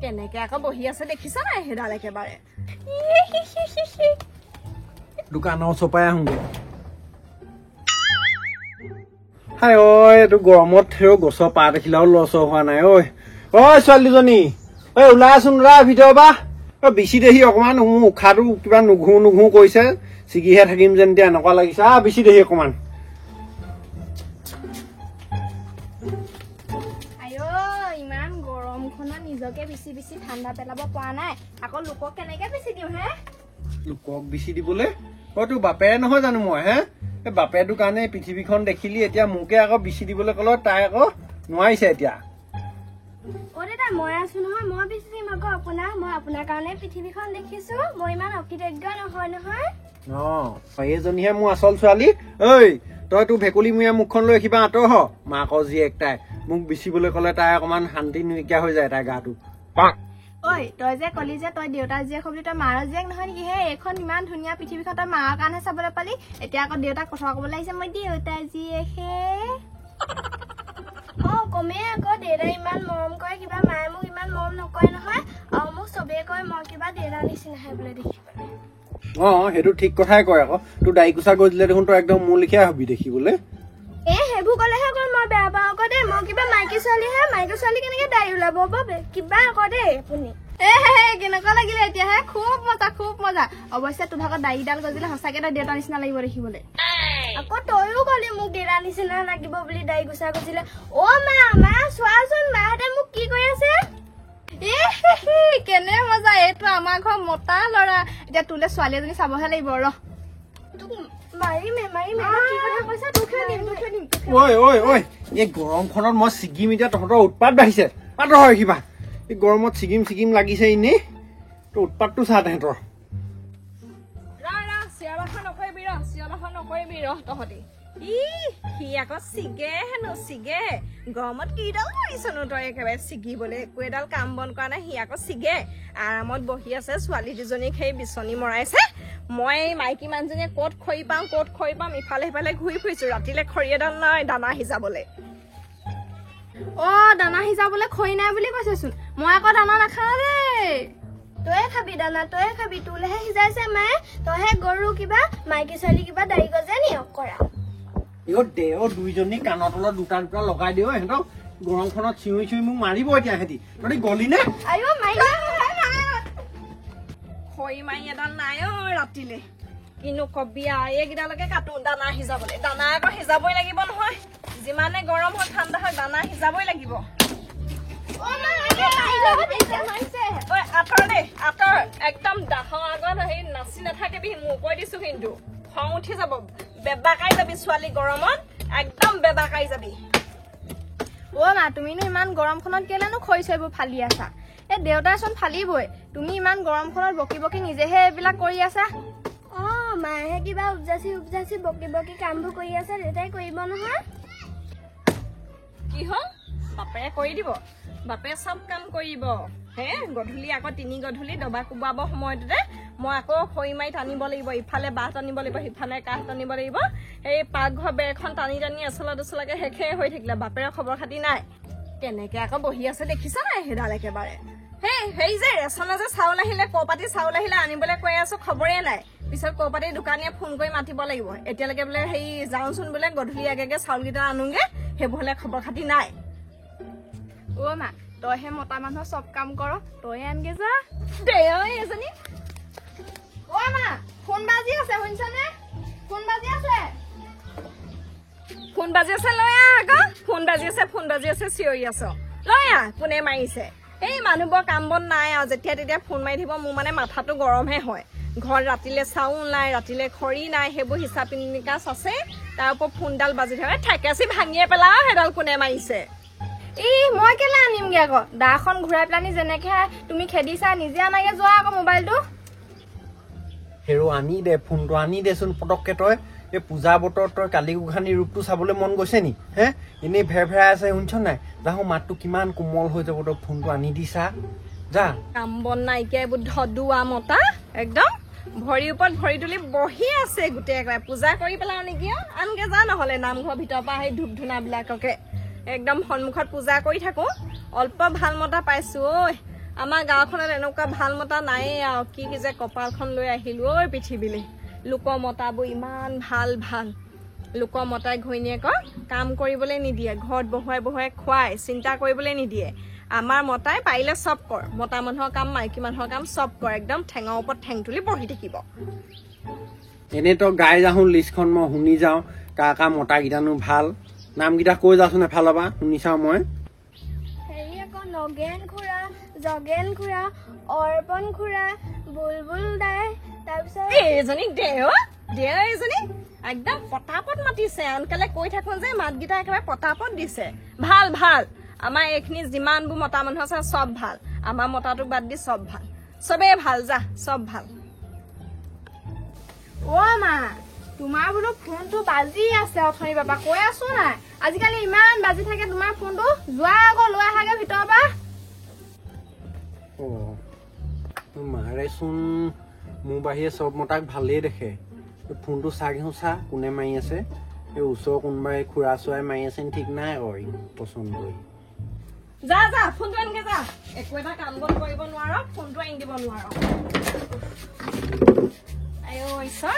কেনেকে আকৌ বহি আছে দেখিছা নাই হেডাল একেবাৰে দোকানৰ চপাই আহোঁগে হাই ঐ এইটো গৰমত থেও গছৰ পাত দেখিলেও লছ হোৱা নাই ঐ ঐ ছোৱালীজনী ঐ ওলাচোন ৰা ভিতৰৰ পৰা বেছি দেহি অকমান উশাহটো কিবা নুঘূ কৰিছে ছিগিহে থাকিম যেন এতিয়া এনেকুৱা লাগিছে বেছি দেহি অকমান ইমান গৰমখনত নিজকে বেছি বেছি ঠাণ্ডা পেলাব পৰা নাই আকৌ লোকক কেনেকে বেছি দিওঁ হে লোকক বেছি দিবলে তোৰ বাপেৰে নহয় জানো মই হে এই বাপেৰটোৰ কাৰণে পৃথিৱীখন দেখিলি এতিয়া মোকে আকৌ বেছি দিবলৈ ক'লে তাই আকৌ নোৱাৰিছে এতিয়া দেউতা মই আছো নহয় মই বেছি দিম আকৌ মই আপোনাৰ কাৰণে পৃথিৱীখন দেখিছো মই ইমান অকৃতজ্ঞ নহয় এইজনীহে মোৰ আচল ছোৱালী ঐ তই তোৰ ভেকুলীমূৰীয়া মুখখন লৈ কিবা আঁতৰ হ মাকৰ জীয়েক তাই মোক বিচিবলৈ ক'লে তাই অকমান শান্তি নাইকিয়া হৈ যায় তাই গাটো ঐ তই যে কলি যে তই দেউতাৰ জীয়েক হবি তই মাৰৰ জীয়েক নহয় নেকি হে এইখন ইমান ধুনীয়া পৃথিৱীখন তই মাৰৰ কাৰণে চাবলৈ পালি এতিয়া আকৌ দেউতাক কথা ক'বলৈ আহিছে মই দেউতাৰ জীয়েকহে কমে আকৌ দেউতাই ইমান মৰম কৰে কিবা মায়ে মোক ইমান মৰম নকৰে নহয় আৰু মোক চবেই কয় মই কিবা দেউতাৰ নিচিনাহে বোলে দেখিবলৈ সেইটো ঠিক কথাই কয় আকৌ তোৰ দাড়ি কোচা গৈ দিলে দেখোন তই একদম মোৰ লিখিয়া হবি দেখিবলৈ সেইবোৰ কলেহে কয় মই বেয়া পাওঁ আকৌ দেই মই কিবা মাইকী ছোৱালী কেনেকে দাড়ি ওলাব বাবে কিবা আকৌ দেই আপুনি কেনেকুৱা লাগিলে এতিয়াহে খুব মজা অৱশ্যে তোৰ ভাগত দাড়িডাল গজিলে সঁচাকে তই দেউতাৰ নিচিনা লাগিব দেখিবলৈ আকৌ তইও কলি মোক দেউতাৰ নিচিনা লাগিব বুলি দাড়ি গুচা গজিলে মা চোৱাচোন মাহঁতে মোক কি কৰি আছে কেনে মজা এইটো আমাৰ ঘৰ মতা ল'ৰা এতিয়া তোলে ছোৱালী এজনী চাবহে লাগিব ৰ এই গৰমখনত মই ছিগিম এতিয়া তহঁতৰ উৎপাত বাঢ়িছে পাতৰ হয় কিবা এই গৰমত ছিগিম লাগিছে এনেই তোৰ উৎপাতটো চা তেহেঁতৰ তহঁতি সি আকৌ চিগে হেনো চিগে গৰমত কিডাল কৰিছনো তই একেবাৰে চিগিবলৈ একো এডাল কাম বন কৰা নাই সি আকৌ চিগে আৰামত বহি আছে ছোৱালী দুজনীক সেই বিচনী মৰাইছে মই মাইকী মানুহজনীয়ে ক'ত খৰি পাম ইফালে সিফালে ঘূৰি ফুৰিছো ৰাতিলে খৰি এডাল নাই দানা সিজাবলে দানা সিজাবলে খৰি নাই বুলি কৈছেচোন মই আকৌ দানা নাখাওঁ দেই তয়ে খাবি দানা তয়ে খাবি তোলেহে সিজাইছে মায়ে তইহে গৰু কিবা মাইকী ছোৱালী কিবা দাড়ি গজে নিয়ক কৰা দুইজনী কাণৰ তলত দুটা লগাই দিও সিহঁতক গৰমখনত চিঞৰি মোক মাৰিব এতিয়া সিহঁতি তহঁতি গলি নে খৰি মাৰি এডাল নাই ৰাতিলে কিনো কবি এইকেইটালৈকে কাটো দানা সিজাবলে দানা আকৌ সিজাবই লাগিব নহয় যিমানে গৰম হয় ঠাণ্ডা হয় দানা সিজাবই লাগিব আঁতৰ একদম দাহৰ আগত সেই নাচি নাথাকিবি মোক কৈ দিছো কিন্তু খং উঠি যাব বেবাকাই যাবি ছোৱালী গৰমত একদম বেবাকাই যাবি মা তুমিনো ইমান গৰমখনত কেলেনো খৰি চৰিবোৰ ফালি আছা দেউতাচোন ফালিবই তুমি ইমান গৰমখনত বকি নিজেহে এইবিলাক কৰি আছা মায়েহে কিবা উপজাচি বকি কামবোৰ কৰি আছে দেউতাই কৰিব নহয় কি হ'ল বাপেৰে কৰি দিব বাপে চব কাম কৰিব গধূলি আকৌ 3 গধূলি দবা কোবাব সময়টোতে মই আকৌ খৰি মাৰি টানিব লাগিব ইফালে বাহ টানিব লাগিব সিফালে কাঠ টানিব লাগিব এই পাকঘৰ বেৰখন টানি এচলাকে শেষে হৈ থাকিলে বাপেৰে খবৰ খাতি নাই কেনেকে আকৌ বহি আছে দেখিছা নাই হেডাল একেবাৰে সেই যে ৰেচনৰ যে চাউল আহিলে কৌপাতি চাউল আহিলে আনিবলৈ কৈ আছো খবৰে নাই পিছত কৌপাতি দোকানীয়ে ফোন কৰি মাতিব লাগিব এতিয়ালৈকে বোলে সেই যাওঁচোন বোলে গধূলি আগে চাউলকেইটা আনোগে সেইবোৰ হলে খবৰ খাতি নাই মা তইহে মতা মানুহৰ চব কাম কৰ তই আনগে যা এজনী মা ফোন বাজি আছে শুনিছানে ফোন বাজি আছে লৈ আকৌ ফোন বাজি আছে চিঞৰি আছ লৈ কোনে মাৰিছে এই মানুহবোৰ কাম বন নাই আৰু যেতিয়া তেতিয়া ফোন মাৰি থাকিব মোৰ মানে মাথাটো গৰমহে হয় ঘৰত ৰাতিলে চাউল নাই ৰাতিলে খৰি নাই সেইবোৰ হিচাপ নিকাচ আছে তাৰ ওপৰত ফোনডাল বাজি থাকে ঠেকেচি ভাঙিয়ে পেলাও সেইডাল কোনে মাৰিছে মই কেলে আনিমগে আকৌ দাখন ঘূৰাই পেলানি যেনেকে তুমি খেদিছা নিজে আনাগে যোৱা আকৌ মোবাইলটো আনি দে ফোনটো আনি দেচোন পটককে তই এই পূজা বতৰ তই কালি গোসানী ৰূপটো চাবলৈ মন গৈছে নি এনেই ভেৰভেৰাই আছে শুনিছ নাই যাহো মাতটো কিমান কোমল হৈ যাব তই ফোনটো আনি দিছা যা কাম বন নাইকিয়া এইবোৰ ধদুৱা মতা একদম ভৰিৰ ওপৰত ভৰি তুলি বহি আছে গোটেই একেবাৰে পূজা কৰি পেলাও নেকি আনকে যা নহলে নামঘৰৰ ভিতৰৰ পৰা সেই ধূপ ধূনা বিলাককে একদম সন্মুখত পূজা কৰি থাকো অল্প ভাল মতা পাইছো আমাৰ গাঁওখনত এনেকুৱা ভাল মতা নায়েই আৰু কি যে কপালখন লৈ আহিলো ঐ পৃথিৱীলৈ লোকৰ মতাবোৰ ইমান ভাল ভাল লোকৰ মতাই ঘৈণীয়েকক কাম কৰিবলৈ নিদিয়ে ঘৰত বহুৱাই বহুৱাই খুৱাই চিন্তা কৰিবলৈ নিদিয়ে আমাৰ মতাই পাৰিলে চব কৰ মতা মানুহৰ কাম মাইকী মানুহৰ কাম চব কৰ একদম ঠেঙৰ ওপৰত ঠেং তুলি বহি থাকিব এনেই তো গাই যাওঁ লিষ্টখন মই শুনি যাওঁ কাৰ কাৰ মতাকেইটানো ভাল নামকেইটা কৈ যাওঁচোন এফালৰ পৰা শুনি চাওঁ মই হেৰি আকৌ নগেন খুৰা জগেন খুৰা অৰ্পণ খুৰা বুলবুল দাই তাৰপিছত এইজনী দে এইজনী একদম পটাপট মাতিছে আনকালে কৈ থাকো যে মাতকেইটা একেবাৰে পটাপট দিছে ভাল ভাল আমাৰ এইখিনি যিমানবোৰ মতা মানুহ আছে চব ভাল আমাৰ মতাটোক বাদ দি চব ভাল চবেই ভাল যা চব ভাল অ' মা তোমাৰ বোলো ফোনটো বাজি আছে অথনি বাবা কৈ আছো নাই আজিকালি ইমান বাজি থাকে তোমাৰ ফোনটো যোৱা আকৌ লৈ আহাগে ভিতৰৰ পৰা মাৰেচোন মোৰ বাহিৰে চব মতাক ভালেই দেখে ফোনটো চাগেও চা কোনে মাৰি আছে এই ওচৰৰ কোনোবাই খুৰা চুৰাই মাৰি আছে ঠিক নাই আকৌ পচন্দ কৰি যা যা ফোনটো আনগে যা একো এটা কাম বন কৰিব নোৱাৰ ফোনটো আনি দিব নোৱাৰ আইঅ ঈশ্বৰ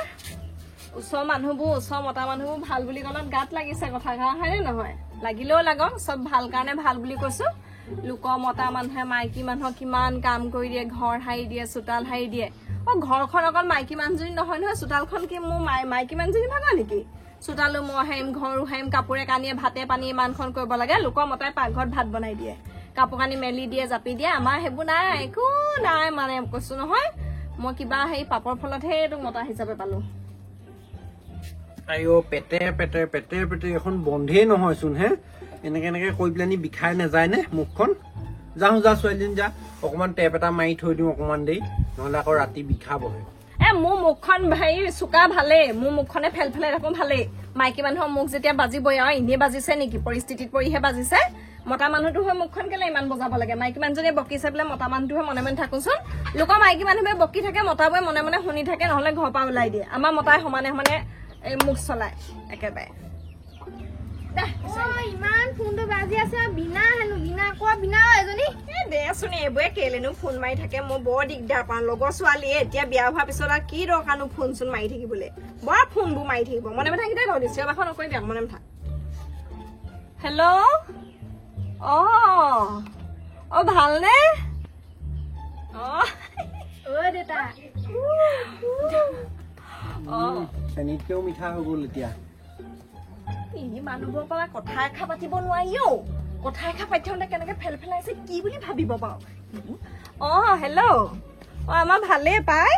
ওচৰৰ মানুহবোৰ ওচৰৰ মতা মানুহবোৰ ভাল বুলি ক'লত গাত লাগিছে কথা হয়নে নহয় লাগিলেও লাগক চব ভাল কাৰণে ভাল বুলি কৈছো লোকৰ মতা মানুহে মাইকী মানুহক কিমান কাম কৰি দিয়ে ঘৰ সাৰি দিয়ে চোতাল সাৰি দিয়ে ঘৰখন অকল মাইকী মানুহজনী নহয় নহয় চোতালখন কি মোৰ মাইকী মানুহজনী ভাবা নেকি চোতালো মই সাৰিম ঘৰো সাৰিম কাপোৰে কানিয়ে ভাতে পানী ইমানখন কৰিব লাগে লোকৰ মতাই পাকঘৰত ভাত বনাই দিয়ে কাপোৰ কানি মেলি দিয়ে জাপি দিয়ে আমাৰ সেইবোৰ নাই একো নাই মানে কৈছো নহয় মই কিবা সেই পাপৰ ফলতহে তোক মতা হিচাপে পালো আইঅ পেটে পেটে পেটে পেটে এখন বন্ধেই নহয়চোন হে এনেকে এনেকে কৈ পেলানি বিষাই নাযায় নে মুখখন যাওঁ যা ছোৱালীজনী যা অকমান টেপ এটা মাৰি থৈ দিওঁ অকমান দেৰি নহলে আকৌ ৰাতি বিষাবহে মোৰ মুখখন হেৰি চোকা ভালেই মোৰ মুখখনে ফেলফেলাই থাকো ভালেই মাইকী মানুহৰ মুখ যেতিয়া বাজিবই আৰু এনেই বাজিছে নেকি পৰিস্থিতিত পৰিহে বাজিছে মতা মানুহটো হৈ মুখখন কেলে ইমান বজাব লাগে মাইকী মানুহজনীয়ে বকিছে বোলে মতা মানুহটোহে মনে মনে থাকোচোন লোকৰ মাইকী মানুহে বকি থাকে মতাবোৰে মনে মনে শুনি থাকে নহলে ঘৰৰ পৰা ওলাই দিয়ে আমাৰ মতাই সমানে সমানে মুখ চলাই একেবাৰে ইমান ফোনটো বাজি আছে বিনা হেনো বিনা কোৱা বিনা এজনী দেচোন এইবোৰে কেলেনো ফোন মাৰি থাকে মই বৰ দিগদাৰ পাওঁ লগৰ ছোৱালীয়ে এতিয়া বিয়া হোৱাৰ পিছত আৰু কি দৰকাৰনো ফোন চোন মাৰি থাকিবলৈ বৰ ফোনবোৰ মাৰি থাকিব মনে মনে থাকিলে ঘৰ দিছে বাখন নকৰিবি মনে মনে থাক হেল্ল' ভালনে দেউতা চেনীতকেও মিঠা হৈ গ'ল এতিয়া মানুহবোৰৰ পৰা কথা এষাৰ পাতিব নোৱাৰি কথা এষাৰ পাতি থাকোঁতে কেনেকে ফেলফেলাইছে কি বুলি ভাবিব বাৰু হেল্ল' আমাৰ ভালেই পাই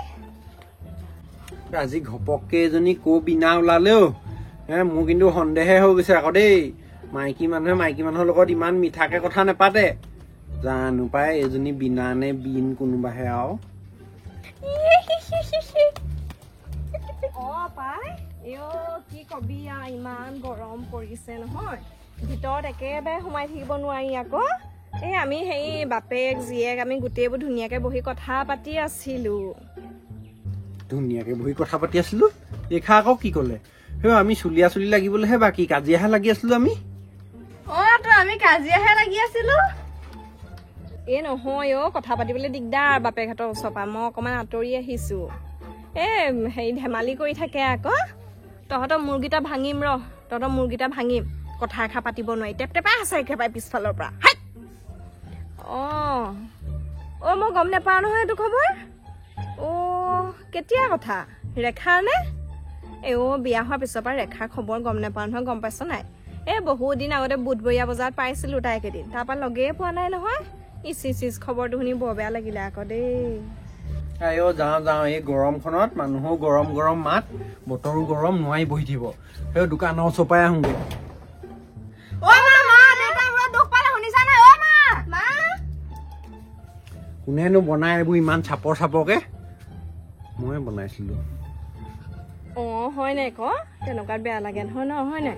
আজি ঘপককে এজনী ক বিনা ওলালেও মোৰ কিন্তু সন্দেহে হৈ গৈছে আকৌ দেই মাইকী মানুহে মাইকী মানুহৰ লগত ইমান মিঠাকে কথা নেপাতে জানো পাই এজনী বিনা নে বিন কোনোবাহে আৰু পাই কি কবি ইমান গৰম পৰিছে নহয় ভিতৰত একেবাৰে সোমাই থাকিব নোৱাৰি আকৌ এই আমি সেই বাপেক জীয়েক আমি গোটেইবোৰ ধুনীয়াকে বহি কথা পাতি আছিলো ৰেখা আকৌ কি কলে আমি চুলিয়া চুলি লাগিবলেহে বাকী কাজিয়াহে লাগি আছিলো আমি কাজিয়াহে লাগি আছিলো নহয় কথা পাতিবলৈ দিগদাৰ বাপেকহঁতৰ ওচৰৰ পৰা মই অকমান আঁতৰি আহিছো হেৰি ধেমালি কৰি থাকে আকৌ তহঁতৰ মূৰকেইটা ভাঙিম তহঁতৰ মূৰকেইটা ভাঙিম কথা এষাৰ পাতিব নোৱাৰি টেপ টেপাই আছে একেবাৰে পিছফালৰ পৰা মই গম নাপাওঁ নহয় এইটো খবৰ কেতিয়া কথা ৰেখাৰ নে বিয়া হোৱাৰ পিছৰ পৰা ৰেখাৰ খবৰ গম নাপাওঁ নহয় গম পাইছ নাই বহুত দিন আগতে বুধবৰীয়া বজাৰত পাইছিলো তাইক এদিন তাৰপৰা লগেই পোৱা নাই নহয় ইচ খবৰটো শুনি বৰ বেয়া লাগিলে আকৌ দেই যাওঁ এই গৰমখনত মানুহৰ গৰম গৰম মাত বতৰো গৰম নোৱাৰি বহি থাকিব সেই দোকানৰ চপাই আহোঁগে কোনেনো বনাই এইবোৰ ইমান চাপৰ চাপৰকে মই বনাইছিলো হয় নাই তেনেকুৱাত বেয়া লাগে নহয় নহয় নাই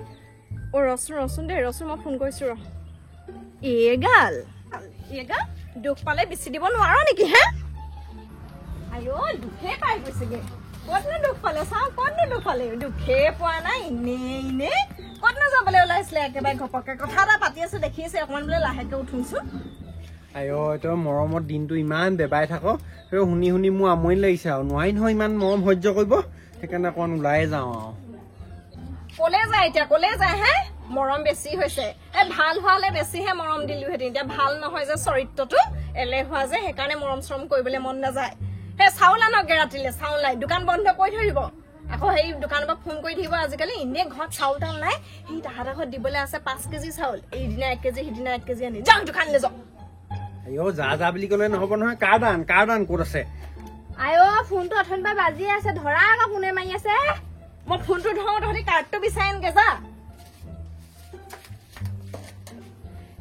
ৰচোন দেই মই ফোন কৰিছো এইগাল দুখ পালে বেছি দিব নোৱাৰ নেকি দুখে পাই গৈছেগে কতনো দুখ পালে চাওঁ কতনো দুখ পালে দুখে পোৱা নাই ইনে কতনো যাবলৈ ওলাইছিলে একেবাৰে ঘপককে কথা এটা পাতি আছো দেখিছে অকমান বোলে লাহেকে উঠোছো আই তই মৰমত দিনটো ইমান বেবাই থাক শুনি শুনি মোৰ আমনি লাগিছে আৰু নোৱাৰি নহয় ইমান মৰম সহ্য কৰিব সেইকাৰণে অকণ ওলাই যাওঁ আৰু কলে যায় এতিয়া কলে যায় হে মৰম বেছি হৈছে ভাল হোৱালে বেছিহে মৰম দিলোহেঁতেন এতিয়া ভাল নহয় যে চৰিত্ৰটো এলেহুৱা যে সেইকাৰণে মৰম চৰম কৰিবলৈ মন নাযায় সেই চাউল আনক ৰাতিলে চাউল নাই দোকান বন্ধ কৰি থৈ দিব আকৌ সেই দোকানৰ পৰা ফোন কৰি থাকিব আজিকালি এনেই ঘৰত চাউল তাউল নাই সেই তাহাঁতৰ ঘৰত দিবলৈ আছে 5 কেজি চাউল এইদিনা 1 কেজি সিদিনা 1 কেজি আনি যাওঁ দোকানলৈ যাওঁ যা যা বুলি ক'লে নহ'ব নহয় কাৰ্ড আন ক'ত আছে ফোনটো অথনিৰ পৰা বাজিয়ে আছে ধৰা আকৌ কোনে মাৰি আছে মই ফোনটো ধৰো তহঁতি কাৰ্ডটো বিচাৰি আনগে যা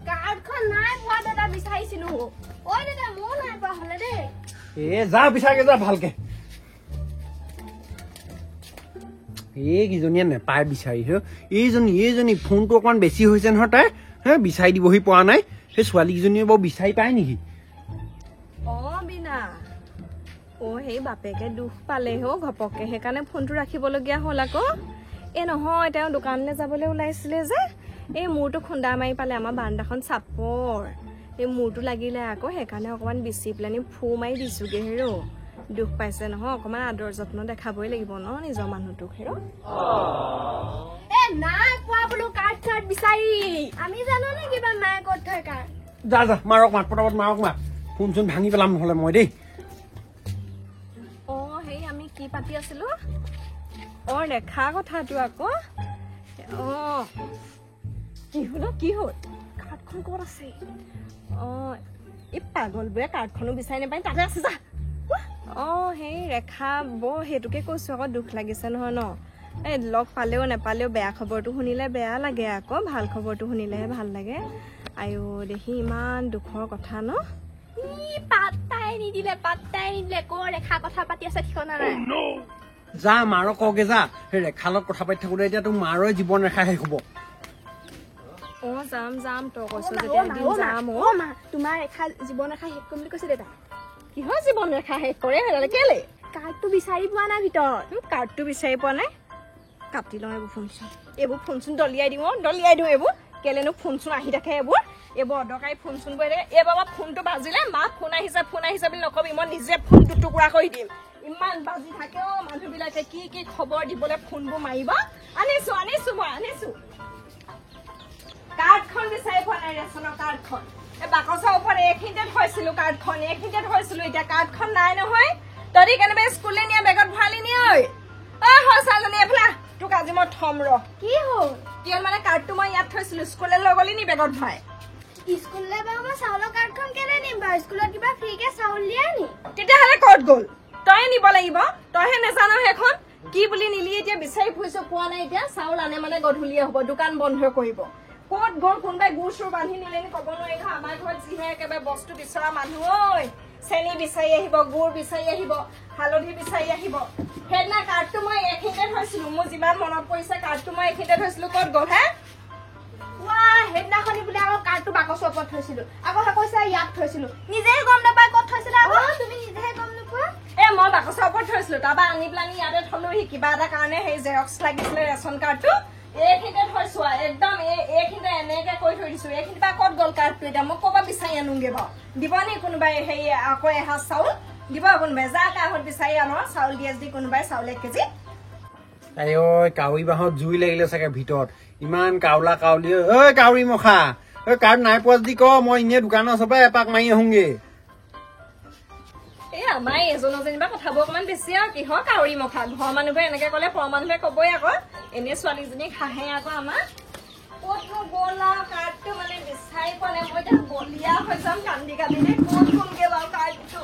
কাৰ্ডখন নাই পোৱা দাদা বিচাৰিছিলো ঐ দাদা মোৰ নাই পোৱা হলে দেই যা বিচাৰকে যা ভালকে কিজনীয়ে নেপায় বিচাৰি এইজনী ফোনটো অকমান বেছি হৈছে নহয় তাই বিচাৰি দিবহি পৰা নাই সেই ছোৱালীকেইজনীয়ে বাৰু বিচাৰি পায় নেকি বিনা সেই বাপেকে দুখ পালে ঘপককে সেইকাৰণে ফোনটো ৰাখিবলগীয়া হ'ল আকৌ নহয় তেওঁ দোকানলৈ যাবলৈ ওলাইছিলে যে এই মূৰটো খুন্দা মাৰি পালে আমাৰ বাৰান্দাখন চাপৰ এই মূৰটো লাগিলে আকৌ সেইকাৰণে অকমান বিচি পেলানি ফু মাৰি দিছোগে হেৰো দুখ পাইছে নহয় অকমান আদৰ যত্ন দেখাবই লাগিব ন নিজৰ মানুহটোক হেৰো নাই পোৱা বোলো কাৰ্ড বিচাৰি আমি জানো নে কিবা নাই ক'ত থয় কাৰ্ড যা মাৰক মাত পটাপট মাৰক মাত ফোন চোন ভাঙি পেলাম নহ'লে মই দেই সেই আমি কি পাতি আছিলো ৰেখা কথাটো আকৌ কি হ'ল কাৰ্ডখন ক'ত আছে এই পাগলবোৰে কাৰ্ডখনো বিচাৰি নাপায় তাতে আছে যা সেই ৰেখা সেইটোকে কৈছো আকৌ দুখ লাগিছে নহয় ন লগ পালেও নেপালেও বেয়া খবৰটো শুনিলে বেয়া লাগে আকৌ ভাল খবৰটো শুনিলেহে ভাল লাগে দেখি ইমান দুখৰ কথা ন পাত্তাই নিদিলে ৰেখা কথা পাতি আছে ঠিকনা নাই যা মাৰক কওঁগে যা সেই ৰেখাৰ লগত কথা পাতি থাকোতে এতিয়া তোৰ মাৰৰে জীৱন ৰেখা শেষ হ'ব যাম তই কৈছ যেতিয়া যাম তোমাৰ ৰেখা জীৱন ৰেখা শেষ কৰিম বুলি কৈছে দেউতা কিহৰ জীৱন ৰেখা শেষ কৰে কেলে কাৰ্ডটো বিচাৰি পোৱা নাই ভিতৰত কাৰ্ডটো বিচাৰি পোৱা নাই কাটি লওঁ এইবোৰ ফোন চোন দলিয়াই দিওঁ এইবোৰ কেলেনো ফোন চোন আহি থাকে এইবোৰ অদৰকাৰী ফোন চোন কৰি থাকে বাবা ফোনটো বাজিলে মা ফোন আহিছে বুলি নকবি মই নিজে ফোন টুকুৰা কৰি দিম ইমান বাজি থাকে মানুহ বিলাকে কি খবৰ দিবলৈ ফোনবোৰ মাৰিব আনিছো কাৰ্ডখন বিচাৰি পোৱা নাই ৰেচনৰ কাৰ্ডখন বাকচৰ ওপৰত এইখিনিতে থৈছিলো কাৰ্ডখন এতিয়া কাৰ্ডখন নাই নহয় তহঁতি কেনেবাকে স্কুললৈ নিয়া বেগত ভৰালি নি ছোৱালীজনী এইফালে তোক আজি মই থম কি হ'ল মানে কাৰ্ডটো মই ইয়াত থৈছিলো স্কুললৈ লৈ গলি নি বেগত ভৰাই স্কুললৈ বাৰু মই চাউলৰ কাৰ্ডখন কেলে নিম বাৰু স্কুলত কিবা ফ্ৰীকে চাউল দিয়ে নি তেতিয়াহ'লে ক'ত গ'ল তই নিব লাগিব তইহে নেজানো সেইখন কি বুলি নিলি এতিয়া বিচাৰি ফুৰিছো পোৱা নাই এতিয়া চাউল আনে মানে গধূলিয়ে হ'ব দোকান বন্ধ কৰিব ক'ত গ'ল কোনোবাই গুৰ চুৰ বান্ধি নিলে নি ক'ব নোৱাৰি আমাৰ ঘৰত যিহে একেবাৰে বস্তু বিচৰা মানুহ চেনি বিচাৰি আহিব গুৰ বিচাৰি আহিব হালধি বিচাৰি আহিব সেইদিনা কাৰ্ডটো মই এইখিনিতে থৈছিলো মোৰ যিমান মনত পৰিছে কাৰ্ডটো মই এইখিনিতে থৈছিলো ক'ত গ'ল সেইদিনাখনি বোলে আকৌ কাৰ্ডটো বাকচৰ ওপৰত থৈছিলো আকৌ কৈছে ইয়াত থৈছিলো নিজেই গম নাপাই ক'ত থৈছিলা তুমি নিজেহে গম নোপোৱা মই বাকচৰ ওপৰত থৈছিলো তাৰপৰা আনি পেলানি ইয়াতে থলোহি কিবা এটা কাৰণে সেই জেৰক্স লাগিছিলে ৰেচন কাৰ্ডটো এইখিনিতে থৈছো একদম এইখিনিতে এনেকে কৈ থৈ দিছো এইখিনিৰ পৰা ক'ত গ'ল কাৰ্ডটো এতিয়া মই ক'ৰপৰা বিচাৰি আনোগে বাৰু দিব নি কোনোবাই সেই আকৌ এসাঁজ চাউল দিব কোনোবাই যা কাষত বিচাৰি আনো চাউল দিয়ে যদি কোনোবাই চাউল 1 কেজি কাউৰী বাঁহত জুই লাগিলে চাগে ভিতৰত ইমান কাউলা কাউলি কাউৰী মখা কাৰ্ড নাই পোৱা যদি ক মই এনেই দোকানৰ ওচৰৰ এপাক মাৰি আহোংগে আমাৰ এজনৰ যেনিবা কথাবোৰ অকমান বেছি আৰু কিহৰ কাউৰী মখা ঘৰৰ মানুহবোৰে এনেকে ক'লে পৰ মানুহে ক'বই আকৌ এনে ছোৱালীজনীক হাঁহে আকৌ আমাৰ ক'তনো গ'ল আৰু কাৰ্ডটো মানে বিচাৰি পোৱা নাই মই এতিয়া বলিয়া হৈ যাম কান্দি ক'ত কোনগে বাৰু কাৰ্ডটো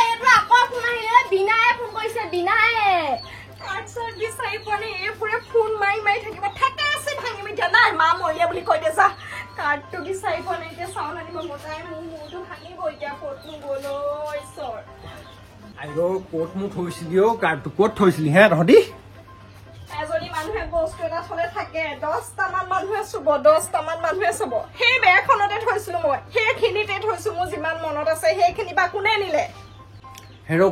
এইটো আকৌ ফোন আহিলে বিনায়ে ফোন কৰিছে বিনায়ে কাৰ্ড চাৰ্ড বিচাৰি পোৱা নাই এইবোৰে ফোন মাৰি থাকিব থাকে আছে ভাঙি মিঠা নাই মা মৰিয়া বুলি কৈ দে যা কাৰ্ডটো বিচাৰি পোৱা নাই এতিয়া চাউল আনিব মতাই মোৰ মূৰটো ভাঙিব এতিয়া ক'তনো গ'ল ঈশ্বৰ ক'ত মোক থৈছিলি কাৰ্ডটো ক'ত থৈছিলি হে তহঁতি এজনী মানুহে বস্তু এটা থলে থাকে 10টামান মানুহে চুব সেই বেগখনতে থৈছিলো মই সেইখিনিতে থৈছো মোৰ যিমান মনত আছে সেইখিনি বা কোনে নিলে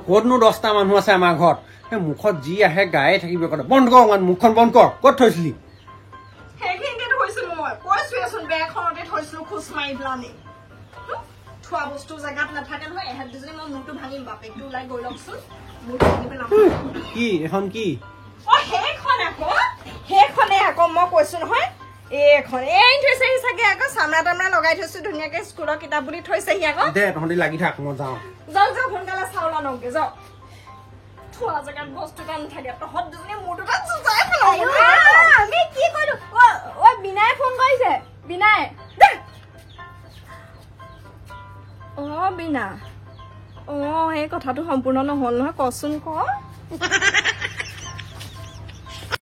ক'তনো 10টা মানুহ আছে আমাৰ ঘৰত মুখত যি আহে গায়ে থাকিব বন্ধ কৰ মুখখন বন্ধ কৰ ক'ত থৈছিলি সেইখিনিতে থৈছিলো মই কৈছোৱেচোন বেগখনতে থৈছিলো খোজ মাৰি পেলানি থোৱা বস্তু জেগাত নাথাকে নহয় এহেঁত দুজনী মই মূৰটো ভাঙিম বাপেকটো ওলাই গৈ লওকচোন মূৰটো ভাঙি পেলাম কি এখন কি অ সেইখনে আকৌ মই কৈছো নহয় এইখন এই থৈছেহি চাগে আকৌ চামৰা তামৰা লগাই থৈছো ধুনীয়াকে স্কুলৰ কিতাপ বুলি থৈছেহি আকৌ দে তহঁতি লাগি থাক মই যাওঁ যাওঁ যাওঁ সোনকালে চাউল আনকে যাওঁ থোৱা জেগাত বস্তু এটা নাথাকে তহঁত দুজনী মূৰটো জোজাই পেলাম আমি কি কৰিলো ঐ বিনাই ফোন কৰিছে বিনাই অ বিনা অ সেই কথাটো সম্পূৰ্ণ নহল নহয় কচোন ক